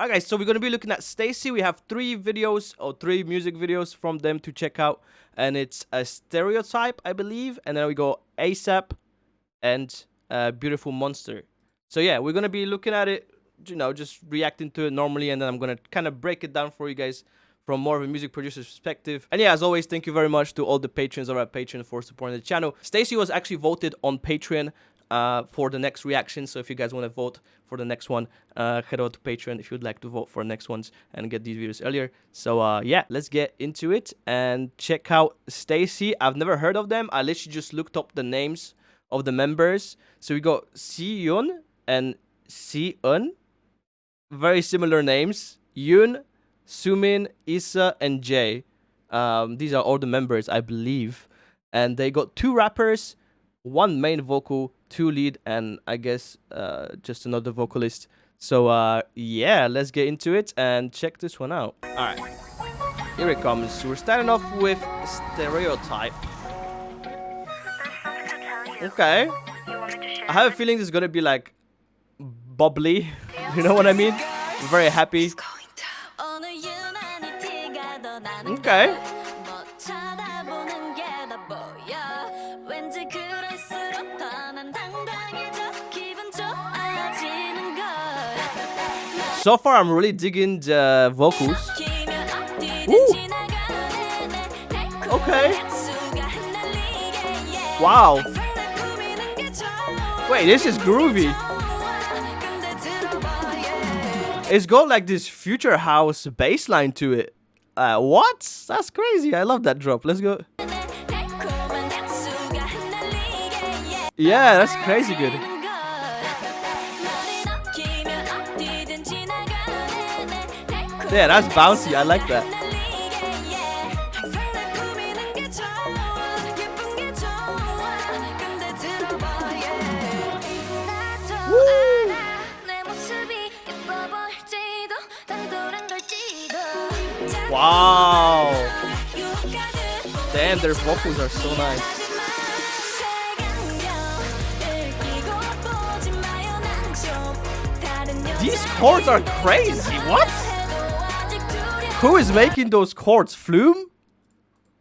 Alright guys, so we're going to be looking at STAYC. We have three music videos from them to check out. And it's a Stereotype, I believe. And then we go ASAP and Beautiful Monster. So yeah, we're going to be looking at it, you know, just reacting to it normally. And then I'm going to kind of break it down for you guys from more of a music producer's perspective. And yeah, as always, thank you very much to all the patrons over at Patreon for supporting the channel. STAYC was actually voted on Patreon for the next reaction. So if you guys want to vote for the next one, head over to Patreon if you'd like to vote for the next ones and get these videos earlier. So yeah, let's get into it and check out STAYC. I've never heard of them. I literally just looked up the names of the members. So we got Si-yeon and Si-eun. Very similar names. Yoon, Sumin, Issa, and Jae. These are all the members, I believe. And they got 2 rappers, 1 main vocal, 2 lead, and I guess just another vocalist. So yeah, let's get into it and check this one out. Alright, here it comes. We're starting off with Stereotype. Okay. I have a feeling this is gonna be like bubbly. You know what I mean? Very happy. Okay. So far, I'm really digging the vocals. Ooh. Okay. Wow. Wait, this is groovy. It's got like this future house bass line to it. What? That's crazy. I love that drop. Let's go. Yeah, that's crazy good. Yeah, that's bouncy. I like that. Woo. Wow. Damn, their vocals are so nice. These chords are crazy. What? Who is making those chords? Flume?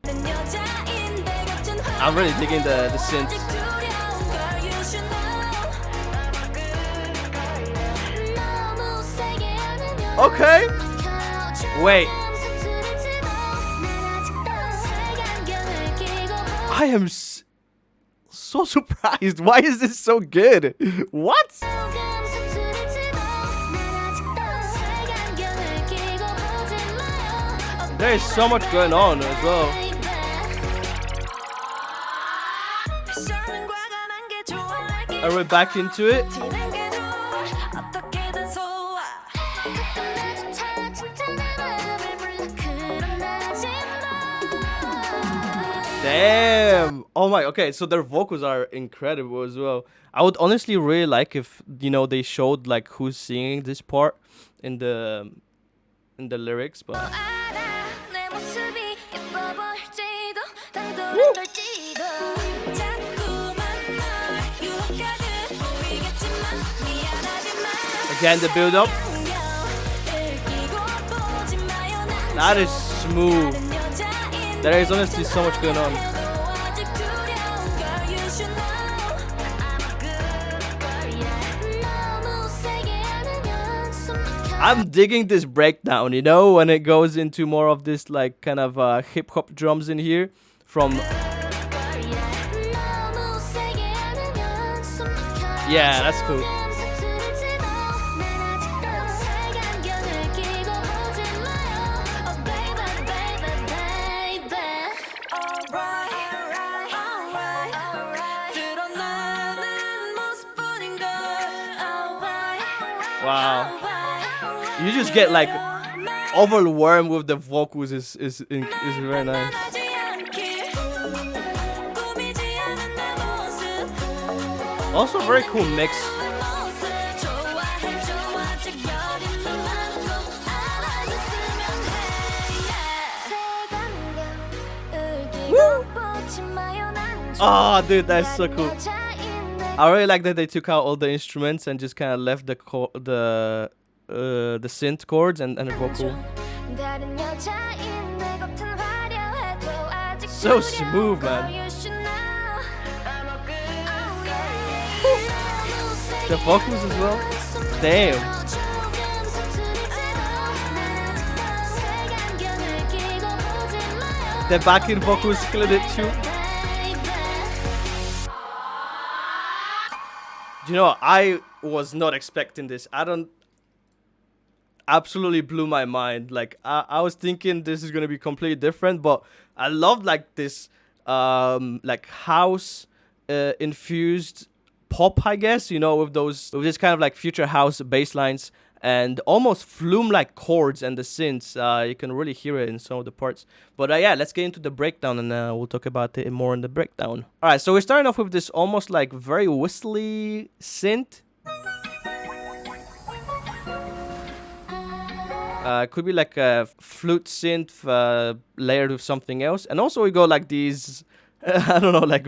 I'm really digging the synth. Okay. Wait. I am so surprised. Why is this so good? What? There is so much going on as well. And we're back into it. Damn. Oh my. Okay, so their vocals are incredible as well. I would honestly really like if, you know, they showed like who's singing this part in the lyrics, but woo. Again, the build up. That is smooth. There is honestly so much going on. I'm digging this breakdown, you know, when it goes into more of this like kind of hip hop drums in here from. Yeah, that's cool. Wow. You just get like overwhelmed with the vocals. Is very nice. Also very cool mix. Woo! Oh, dude, that's so cool. I really like that they took out all the instruments and just kind of left the the synth chords and the vocal. So smooth, man. The vocals as well. Damn. The backing vocals killed it too. You know, I was not expecting this. Absolutely blew my mind. Like I was thinking this is gonna be completely different, but I loved like this like house infused pop, I guess, you know, with this kind of like future house bass lines and almost flume like chords and the synths. You can really hear it in some of the parts. But yeah, let's get into the breakdown, and we'll talk about it more in the breakdown. All right, so we're starting off with this almost like very whistly synth. Could be like a flute synth layered with something else. And also we got like these, I don't know, like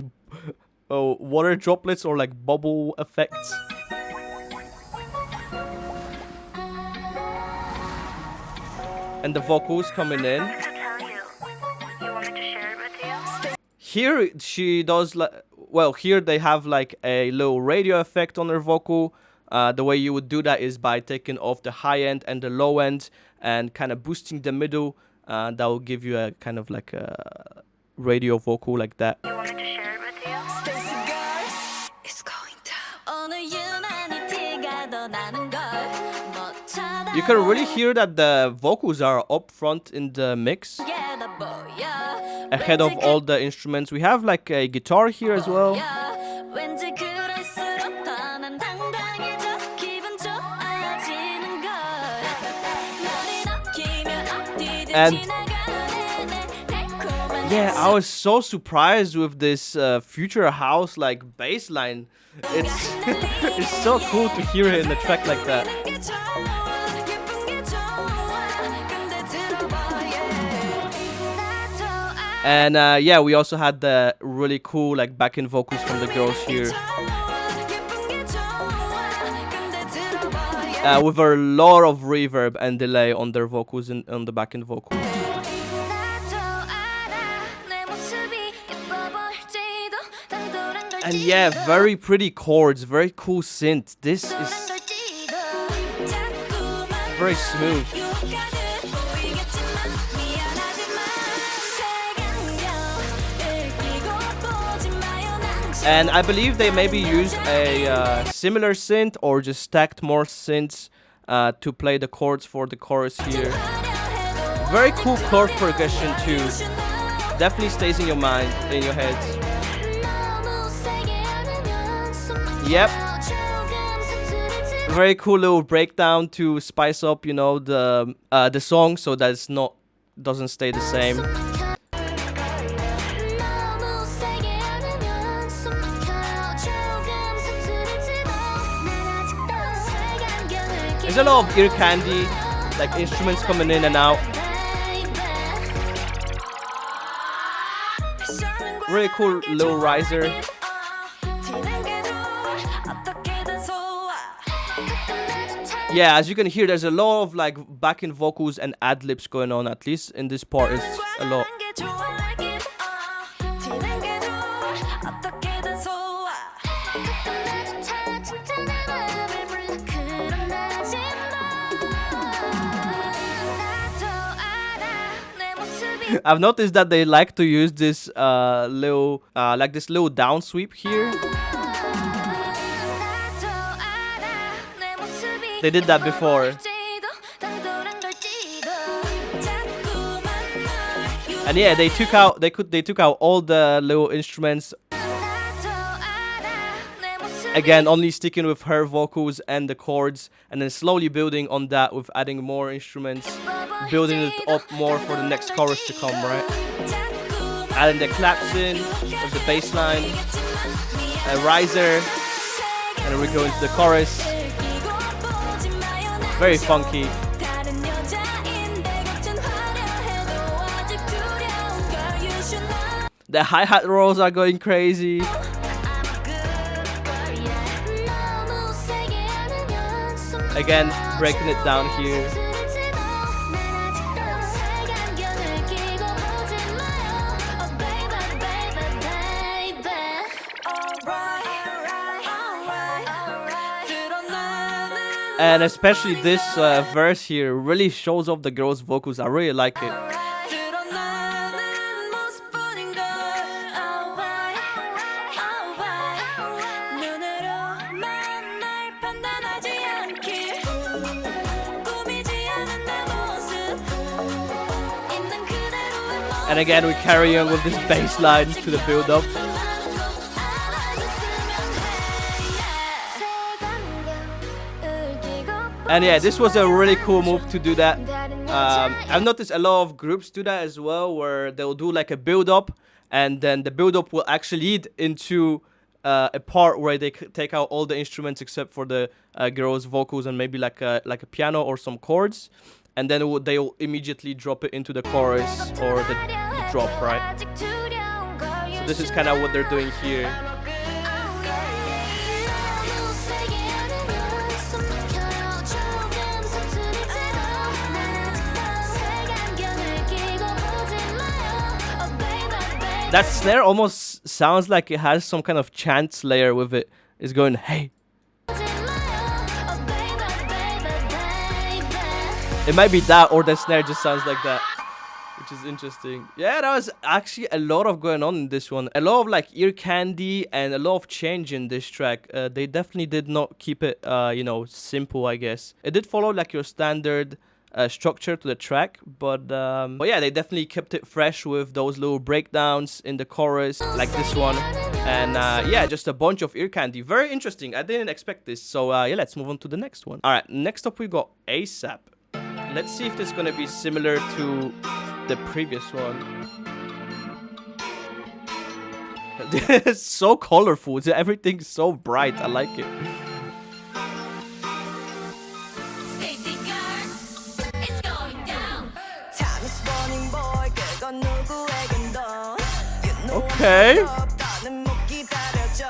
water droplets or like bubble effects. And the vocals coming in. Here she does like, well, here they have like a little radio effect on her vocal. The way you would do that is by taking off the high end and the low end and kind of boosting the middle. That will give you a kind of like a radio vocal like that. You want me to share it with you? STAYC girls, it's going down. You can really hear that the vocals are up front in the mix, ahead of all the instruments. We have like a guitar here as well. And yeah, I was so surprised with this future house like bass line. It's it's so cool to hear it in a track like that. And yeah, we also had the really cool like backing vocals from the girls here, with a lot of reverb and delay on their vocals and on the backing vocals. And yeah, very pretty chords, very cool synth. This is very smooth. And I believe they maybe used a similar synth or just stacked more synths to play the chords for the chorus here. Very cool chord progression too. Definitely stays in your mind, in your head. Yep. Very cool little breakdown to spice up, you know, the song so that it's doesn't stay the same. There's a lot of ear candy, like instruments coming in and out. Really cool little riser. Yeah, as you can hear, there's a lot of like backing vocals and ad-libs going on, at least in this part is a lot. I've noticed that they like to use this little down sweep here. They did that before. And yeah, they took out all the little instruments. Again, only sticking with her vocals and the chords, and then slowly building on that with adding more instruments, building it up more for the next chorus to come, right? Adding the claps in with the bass line, a riser, and then we go into the chorus. Very funky. The hi-hat rolls are going crazy. Again, breaking it down here. And especially this verse here really shows off the girls' vocals. I really like it. And again, we carry on with this bass line to the build-up. And yeah, this was a really cool move to do that. I've noticed a lot of groups do that as well, where they'll do like a build-up, and then the build-up will actually lead into a part where they take out all the instruments except for the girls' vocals and maybe like a piano or some chords, and then they'll immediately drop it into the chorus or the drop, right? So this is kind of what they're doing here. That snare almost sounds like it has some kind of chant layer with it. It's going, hey. It might be that, or the snare just sounds like that, which is interesting. Yeah, that was actually a lot of going on in this one. A lot of like ear candy and a lot of change in this track. They definitely did not keep it, you know, simple, I guess. It did follow like your standard structure to the track, but yeah, they definitely kept it fresh with those little breakdowns in the chorus, like this one, and yeah, just a bunch of ear candy. Very interesting. I didn't expect this. So yeah, let's move on to the next one. All right, next up we got ASAP. Let's see if this is gonna be similar to the previous one. It's so colorful. Everything's so bright. I like it. Okay.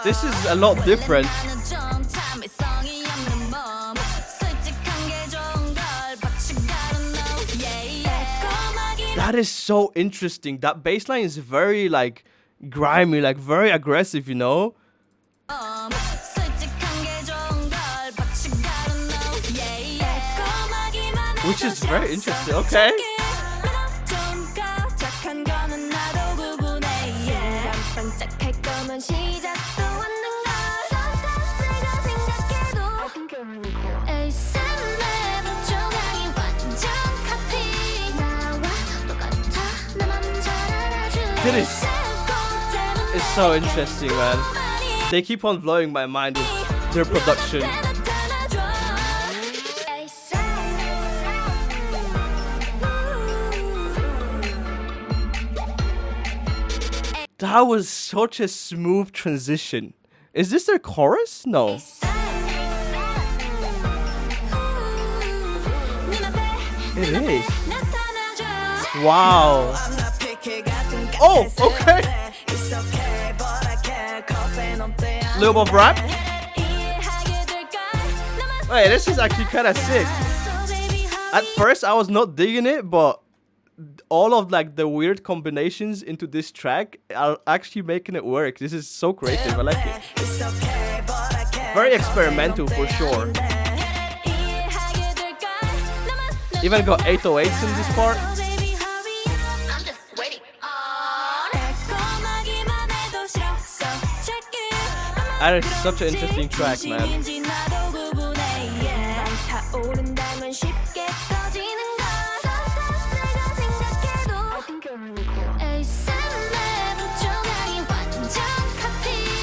This is a lot different. That is so interesting. That bass line is very like grimy, like very aggressive, you know? Which is very interesting. Okay. This is so interesting, man. They keep on blowing my mind with their production. That was such a smooth transition. Is this their chorus? No. It is. Wow. Oh, okay. Little bit of rap. Wait, this is actually kind of sick. At first, I was not digging it, but all of like the weird combinations into this track are actually making it work. This is so creative. I like it. Very experimental for sure. Even got 808s in this part. That is such an interesting track, man.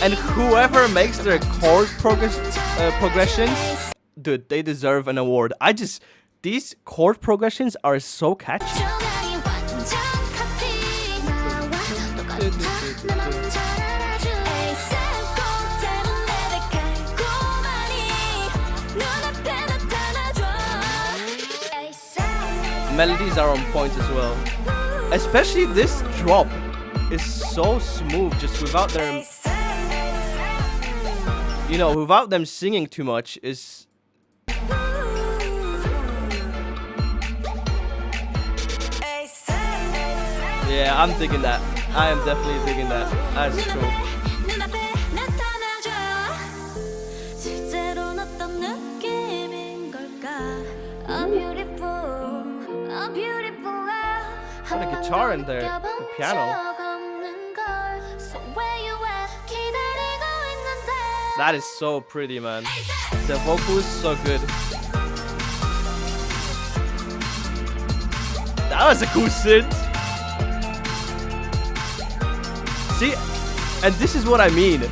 And whoever makes their chord progressions, dude, they deserve an award. These chord progressions are so catchy. Melodies are on point as well. Especially this drop is so smooth, just without their, you know, without them singing too much. Is Yeah, I'm digging that. I am definitely digging that. That's cool. Got a guitar in there, a piano. That is so pretty, man. The vocals so good. That was a cool synth. See, and this is what I mean.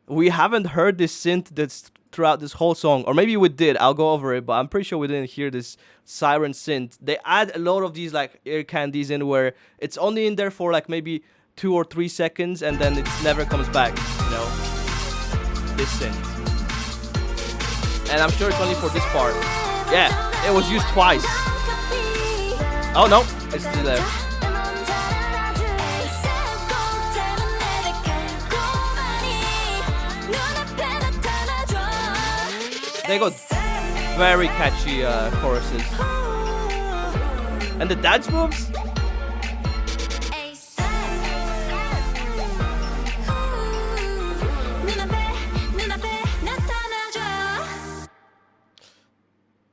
We haven't heard this synth that's throughout this whole song, or maybe we did. I'll go over it, but I'm pretty sure we didn't hear this siren synth. They add a lot of these like ear candies in where it's only in there for like maybe 2 or 3 seconds, and then it never comes back. You know, this synth. And I'm sure it's only for this part. Yeah, it was used twice. Oh no, it's still there. They got very catchy choruses. And the dance moves?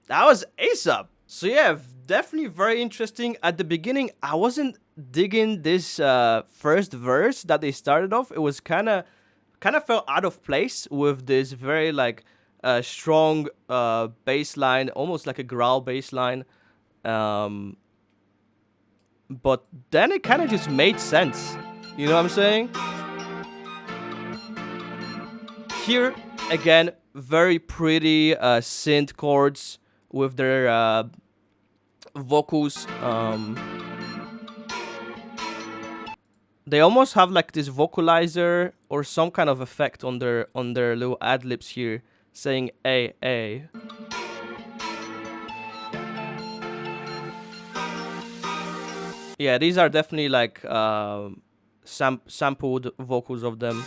That was ASAP. So yeah, definitely very interesting. At the beginning, I wasn't digging this first verse that they started off. It was kind of felt out of place with this very like strong bass line, almost like a growl bass line. But then it kind of just made sense. You know what I'm saying? Here, again, very pretty synth chords with their vocals. They almost have like this vocalizer or some kind of effect on their little ad libs here, saying "a a." Yeah, these are definitely like sampled vocals of them.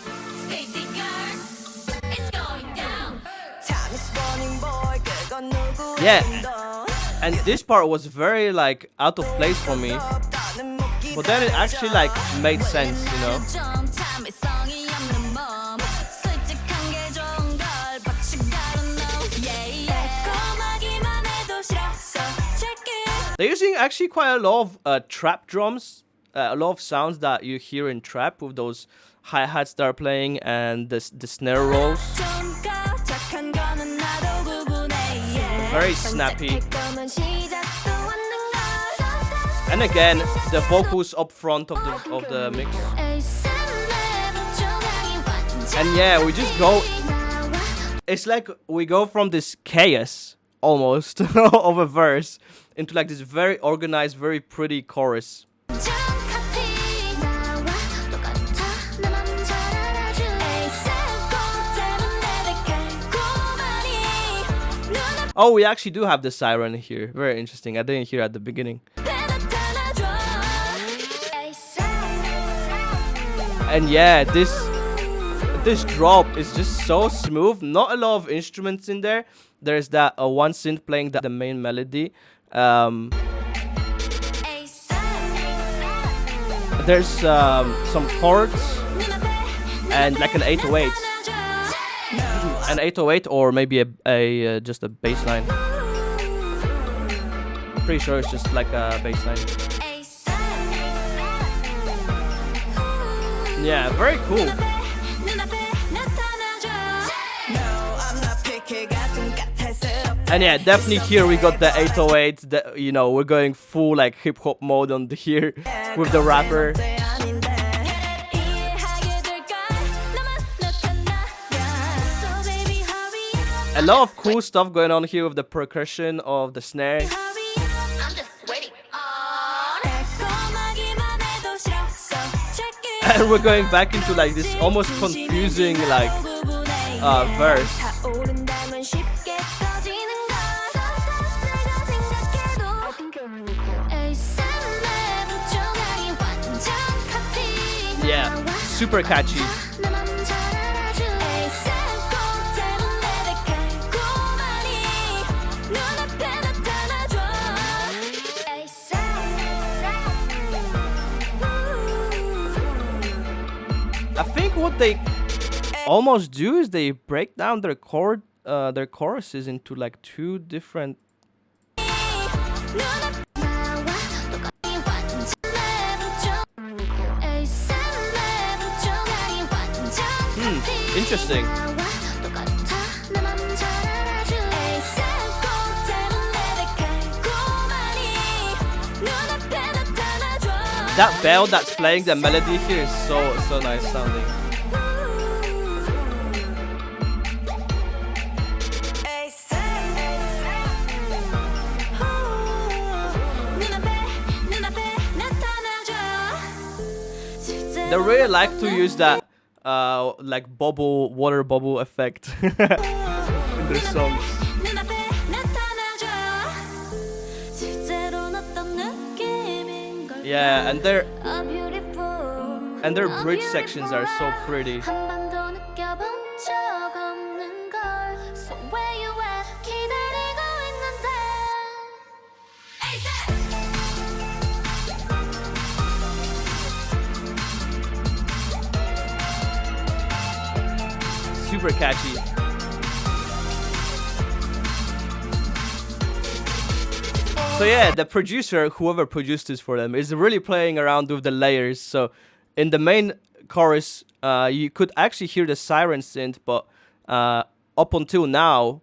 Yeah, and this part was very like out of place for me, but then it actually like made sense, you know. They're using actually quite a lot of trap drums, a lot of sounds that you hear in trap with those hi-hats that are playing and the snare rolls. Very snappy. And again, the vocals up front of the mix. And yeah, we just go. It's like we go from this chaos almost of a verse into like this very organized, very pretty chorus. Oh, we actually do have the siren here. Very interesting. I didn't hear at the beginning. And yeah, this drop is just so smooth. Not a lot of instruments in there. There's that one synth playing the main melody. There's some chords and like an 808. An 808 or maybe a just a bass line. I'm pretty sure it's just like a bass line. Yeah, very cool. And yeah, definitely here we got the 808. You know, we're going full like hip hop mode on here with the rapper. A lot of cool stuff going on here with the percussion of the snare. And we're going back into like this almost confusing like verse. Yeah, super catchy. I think what they almost do is they break down their choruses into like two different. Interesting. That bell that's playing the melody here is so nice sounding. They really like to use that like water bubble effect in their songs. Yeah, and their bridge sections are so pretty. Super catchy. So yeah, the producer, whoever produced this for them, is really playing around with the layers. So in the main chorus, you could actually hear the siren synth, but up until now,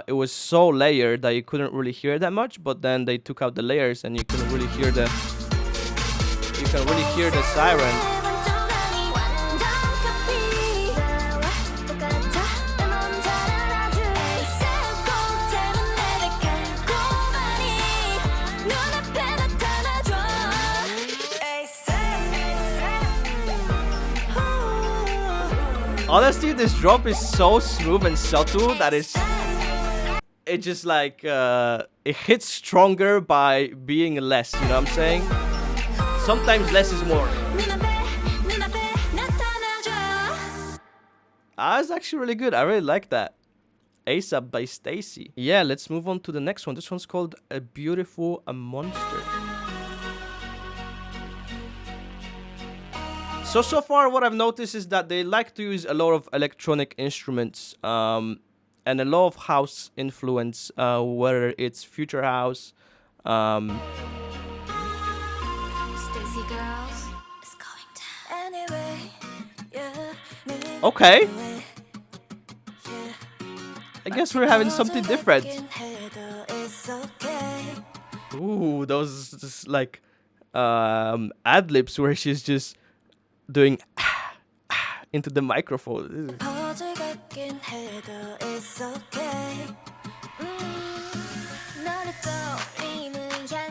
it was so layered that you couldn't really hear that much. But then they took out the layers, and you can really hear the siren. Honestly, this drop is so smooth and subtle that it just like it hits stronger by being less, you know what I'm saying? Sometimes less is more. It's actually really good. I really like that. ASAP by STAYC. Yeah, let's move on to the next one. This one's called A Beautiful Monster. So far what I've noticed is that they like to use a lot of electronic instruments and a lot of house influence, whether it's future house. STAYC girls, it's going down. Anyway, yeah, okay. I guess we're having something different. Ooh, those just like ad-libs where she's just doing into the microphone.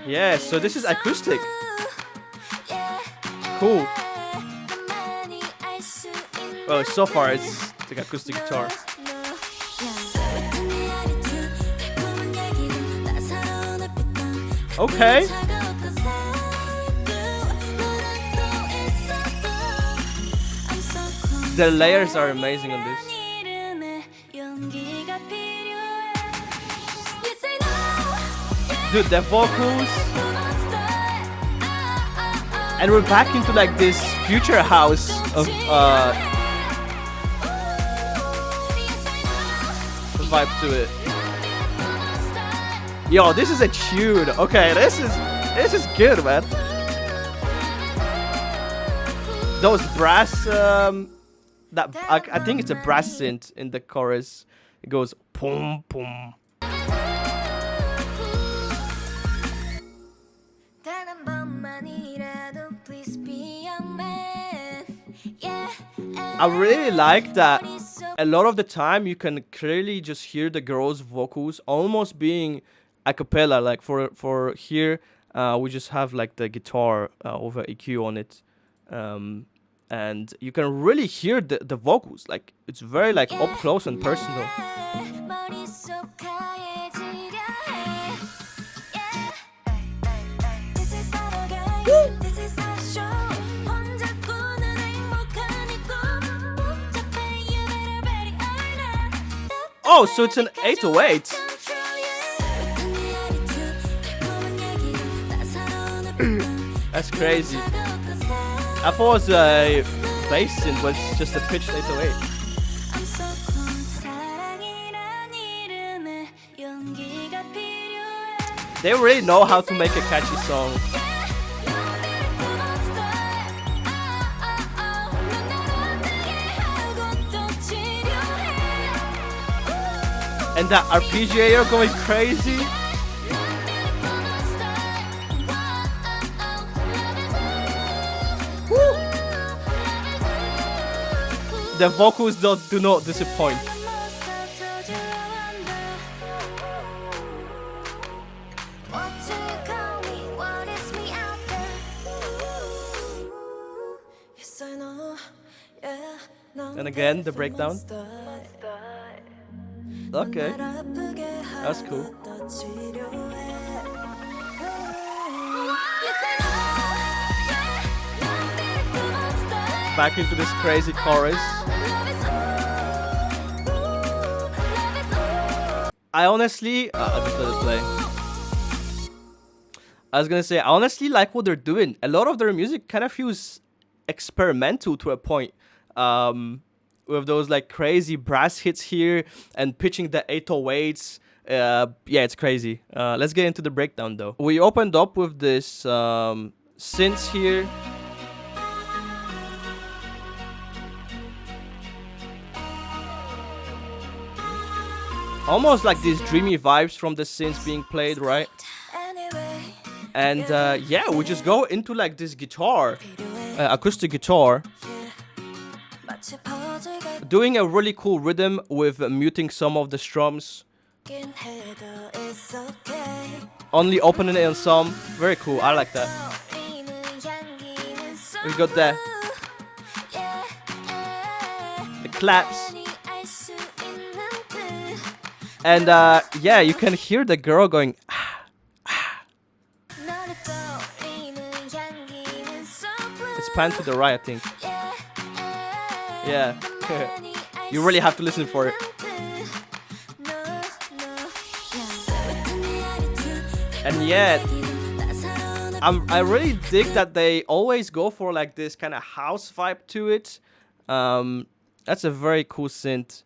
Yeah, so this is acoustic. Cool. Well, so far it's like acoustic guitar. Okay. The layers are amazing on this. Dude, the vocals. And we're back into like this future house of vibe to it. Yo, this is a tune. Okay, this is good, man. Those brass I think it's a brass synth in the chorus. It goes pum pum. I really like that. A lot of the time you can clearly just hear the girls' vocals almost being a cappella. Like for here, we just have like the guitar over EQ on it. And you can really hear the vocals. Like it's very like up close and personal. Oh, so it's an 808. That's crazy. I thought it was a bass synth, but it's just a pitched 808. I'm so close. 사랑이란 이름에 용기가 필요해. They really know how to make a catchy song. And that arpeggiator going crazy. Woo. The vocals do not disappoint. And again, the breakdown. Okay, that's cool. Back into this crazy chorus. I honestly, I'll just let it play. I was gonna say, I honestly like what they're doing. A lot of their music kind of feels experimental to a point. With those like crazy brass hits here and pitching the 808s. Yeah, it's crazy. Let's get into the breakdown though. We opened up with this synths here. Almost like these dreamy vibes from the synths being played, right? And yeah, we just go into like this guitar, acoustic guitar, doing a really cool rhythm with muting some of the strums. Only opening it on some. Very cool. I like that. We got the claps. And yeah, you can hear the girl going. It's panned to the right, I think. Yeah. You really have to listen for it. And yet, I really dig that they always go for like this kind of house vibe to it. That's a very cool synth.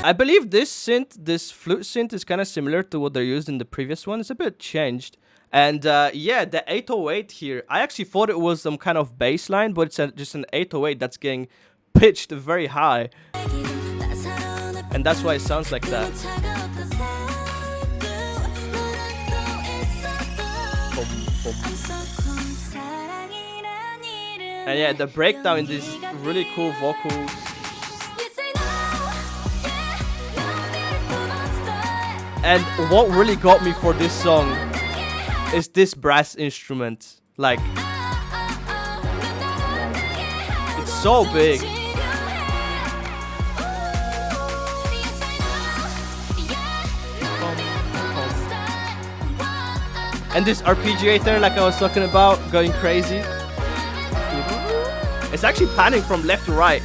I believe this synth, this flute synth, is kind of similar to what they used in the previous one. It's a bit changed. And yeah, the 808 here, I actually thought it was some kind of bass line, but it's just an 808 that's getting pitched very high. And that's why it sounds like that. And yeah, the breakdown in these really cool vocals. And what really got me for this song is this brass instrument. Like, it's so big. And this arpeggiator, like I was talking about, going crazy. It's actually panning from left to right.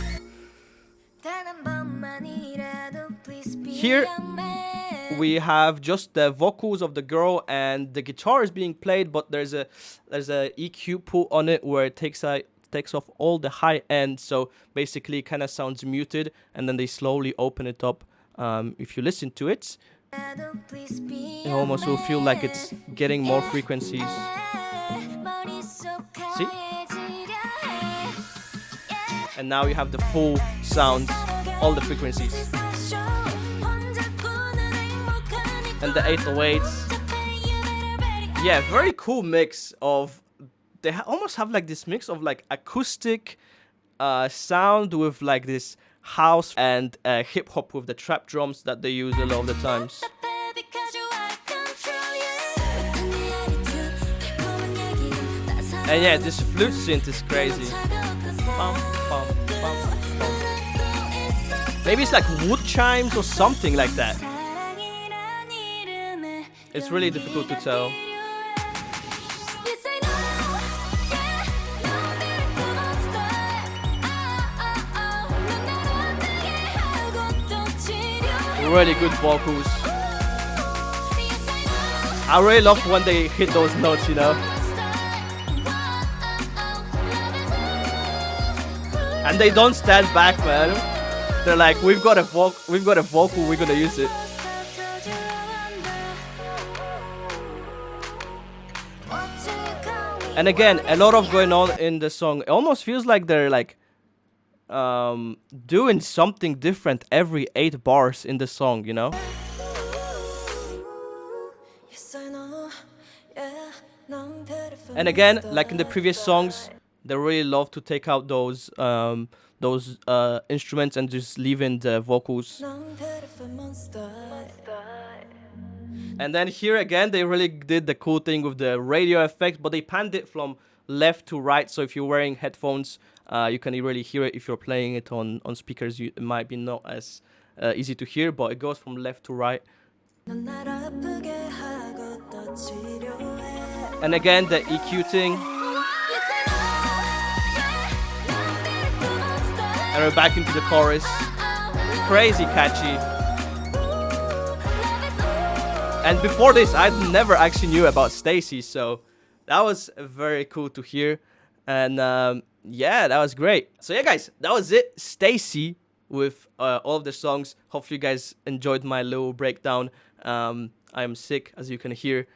Here we have just the vocals of the girl and the guitar is being played, but there's a EQ put on it where it takes off all the high end, so basically it kind of sounds muted, and then they slowly open it up. If you listen to it, it almost will feel like it's getting more frequencies. See? And now you have the full sound, all the frequencies. And the 808s. Yeah, very cool mix of... They almost have like this mix of like acoustic sound with like this house and hip hop with the trap drums that they use a lot of the times. And yeah, this flute synth is crazy. Bum, bum, bum, bum. Maybe it's like wood chimes or something like that. It's really difficult to tell. Really good vocals. I really love when they hit those notes, you know. And they don't stand back, man. They're like, we've got a vocal, we're gonna use it. And again, a lot of going on in the song. It almost feels like they're like doing something different every 8 bars in the song, you know? And again, like in the previous songs, they really love to take out those instruments and just leave in the vocals. And then here again, they really did the cool thing with the radio effect, but they panned it from left to right. So if you're wearing headphones, you can really hear it. If you're playing it on speakers, it might be not as easy to hear, but it goes from left to right. And again, the EQ thing. And we're back into the chorus. Crazy catchy. And before this, I never actually knew about STAYC, so that was very cool to hear. And yeah, that was great. So yeah, guys, that was it. STAYC with all of the songs. Hopefully you guys enjoyed my little breakdown. I'm sick, as you can hear.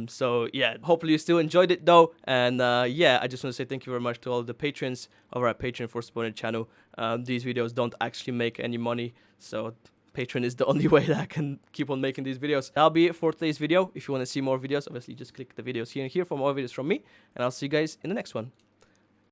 So yeah, hopefully you still enjoyed it though. And yeah, I just want to say thank you very much to all the patrons over at Patreon for supporting the channel. These videos don't actually make any money, so Patreon is the only way that I can keep on making these videos. That'll be it for today's video. If you want to see more videos, obviously just click the videos here and here for more videos from me. And I'll see you guys in the next one.